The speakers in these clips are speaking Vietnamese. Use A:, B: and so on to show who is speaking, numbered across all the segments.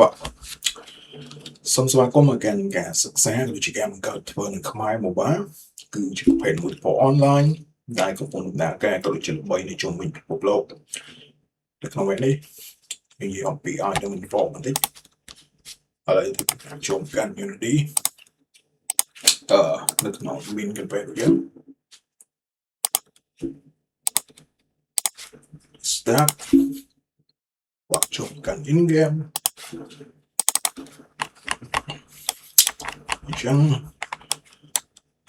A: Well, some sort of again gas exam which again got to burn my mobile. Cứ chỉ phải một bộ online đại của phần đã cái tôi chỉ bay để cho mình một lô được không vậy đi vì họ bị ai cho mình vòng một tí ở đây thì chọn can Unity được nó mình cần phải được start hoặc chọn can in game chẳng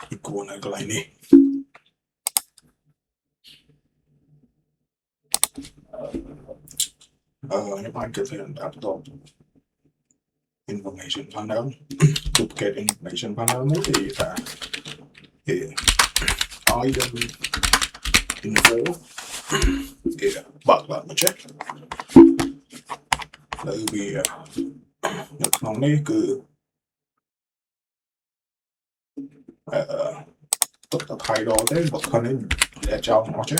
A: icon này cái này nếu anh có thể đặt tốt information panel duplicate information panel này thì item info thì bật lại một check bởi vì được nó này cứ tất cả thay đổi thế bật hơn nên để cho nó chứ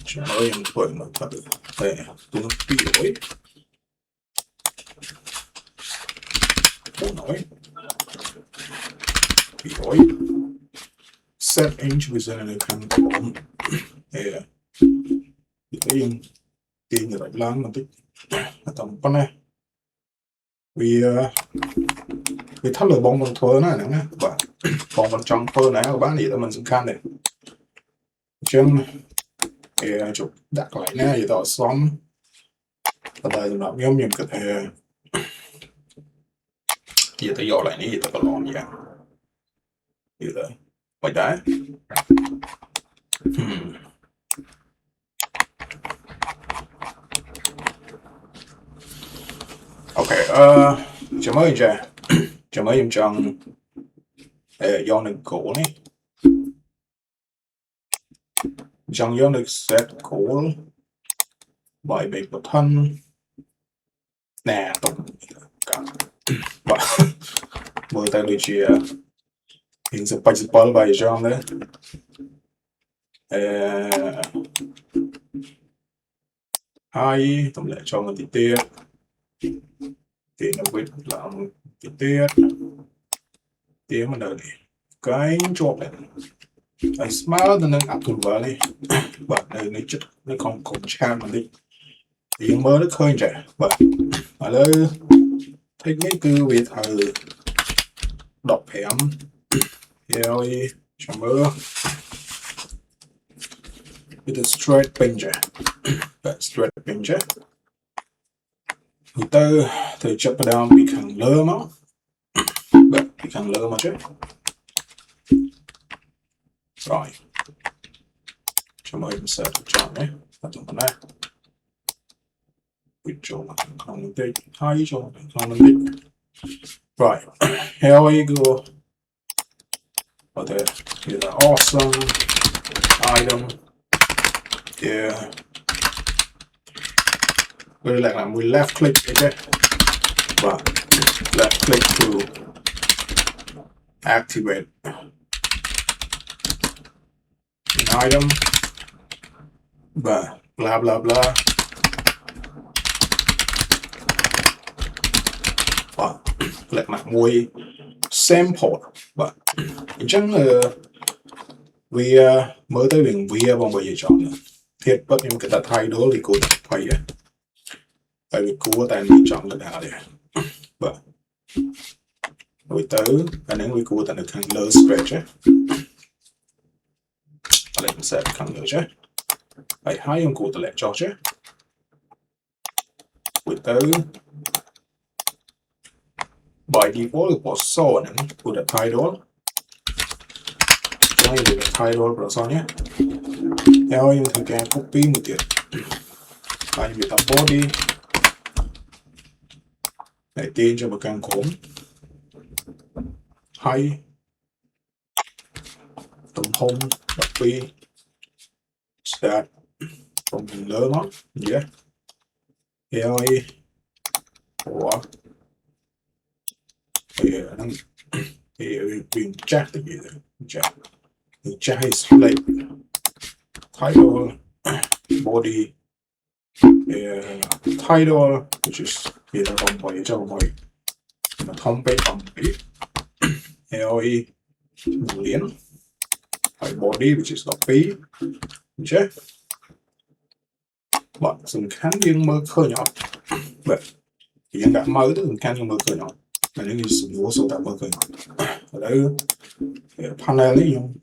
A: cho nó em tuổi nó thật để tôi bị lỗi bị lỗi set inch within an account để cái tiền người đánh láng một tí tầm con này vì thắt lửa bóng bằng thua này nè và bóng bằng trong thua này các bạn thì mình sẽ khăn này chân thì chụp đặt lại nè thì tao xóm và đây là nhóm mình có thể thì tao dò lại này thì tao có lon gì như thế vậy đấy ok chào mừng em trong do được cổ này trong do được set cổ bài bịch một thân nè tổng và vừa tay đôi chia hình sự principal bài trong đấy hai tổng lệ cho một tí tiết thì nó quyết là một tí tiết tiếng mà đời cái chốt này anh smart nó áp dụng vào đi bạn này nó chất nó không còn chạm mà đi tiếng mới nó khơi trẻ và ở đây thích mấy cứ về thờ đọc hẻm theo cho mơ with a straight pincher straight pincher người ta thời chấp down bị khẳng lơ máu bị khẳng lơ mà chứ rồi cho mời mình sẽ chọn đấy và chọn con này with cho mà không tích hai cho không tích rồi here we go có thể là awesome item yeah bây giờ làm we left click okay và left click to activate an item và blah blah blah và lệch mặt môi sample và chẳng là vì mới tới biển vía bằng bây giờ chọn nữa thiết bất nhưng cái ta thay đó thì cô thay á tại vì cô ta nên chọn cái nào đây và rồi tới anh ấy với cô ta được thằng lơ stretch á anh ấy sẽ thằng lơ chứ vậy hai ông cô ta lại cho chứ rồi tới by default của số này của the title đây là title của số nhé theo em thử cái copy một tiệt anh bị tập body để tên cho một căn khốn hay tổng home copy start from the lớn lắm yeah theo của thì being chat together chat is like title body title which is hiện là phòng bảy cho mọi mà thông bế phòng bảy LE liên body which is copy chứ bọn dùng khán riêng mơ khơi nhỏ vậy hiện đã mơ tức dùng khán riêng mơ khơi nhỏ mà nếu như sử dụng số đã mơ khơi nhỏ ở đây panel ấy dùng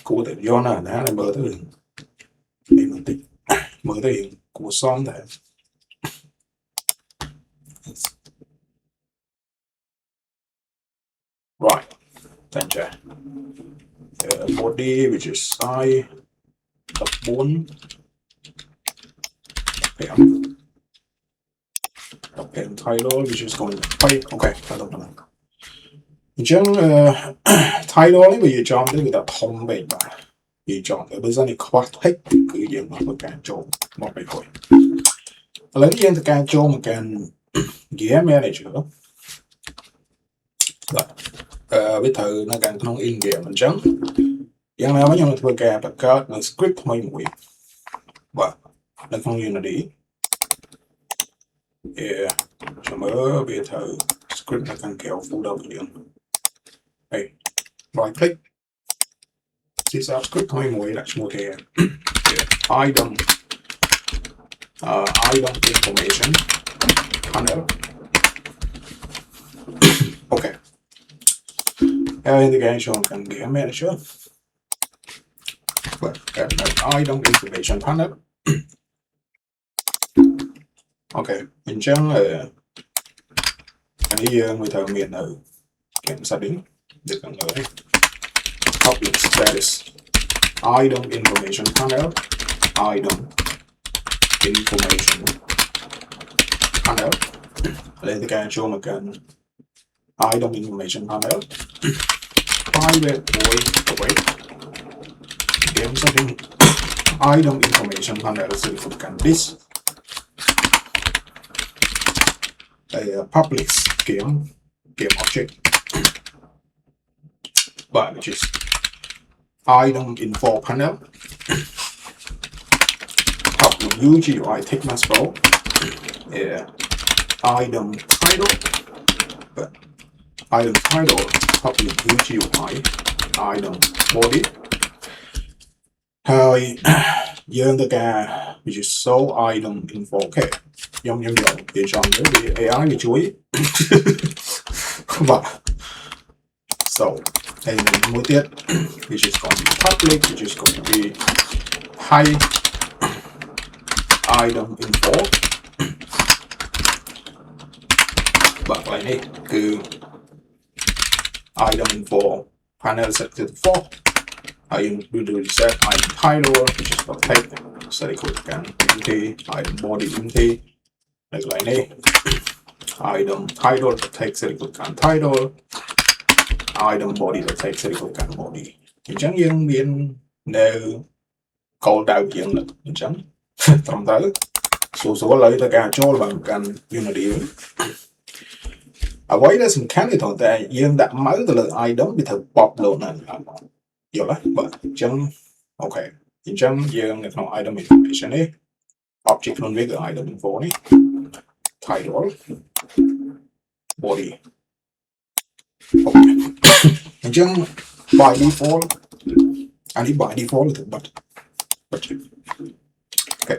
A: cụ thể do là đã là mơ tới để mình tính mơ tới của son này right thành ra body which is size tập 4 and title which is going to pay okay chẳng title ấy bây giờ chọn tới người ta thông về mà vì chọn ở bây giờ này khoa thích cứ diện mà càng trộn một bài hỏi lấy diện thì càng trộn mà càng gear manager với thử nó càng không in game mình chẳngอย่างไรมันยังตัวแกประกาศในสคริปต์ไม่หมดว่าในข้างนี้นะดิจะมาไปเธอสคริปต์ในการเกี่ยวฟูดาวอย่างไอ้right click see script ไม่หมดแล้วชั่วโมงแกitem information panel okay indication can be a manager but item information panel okay mình chẳng anh ấy người thợ miền ở kiểm xác định được ở public status item information panel item information panel lên cái cho mà cần item information panel private void away game setting item information panel sẽ được cần this public game object but which is item info panel public UGUI thickness flow item title but item title public UGUI item body hơi dương tất cả which is so item info okay giống để chọn để AI bị chuối và so đây là một tiết which is going to be public which is going to be high item info và lại này cứ item info panel set to 4 I do set item title which is going to take set equal to empty item body empty like này item title take set equal to title item body take set equal to body chẳng những biến nếu câu đạo diễn là chẳng tầm tới số lấy tất cả cho bằng cần Unity ở vậy đó xin khán thì thằng ta dương đặt máy từ lời ai đó bị thật bọc luôn này hiểu là chẳng ok chẳng dương cái thằng item information ấy object luôn với cái item info này title body ok chẳng by default anh đi by default là thực bật ok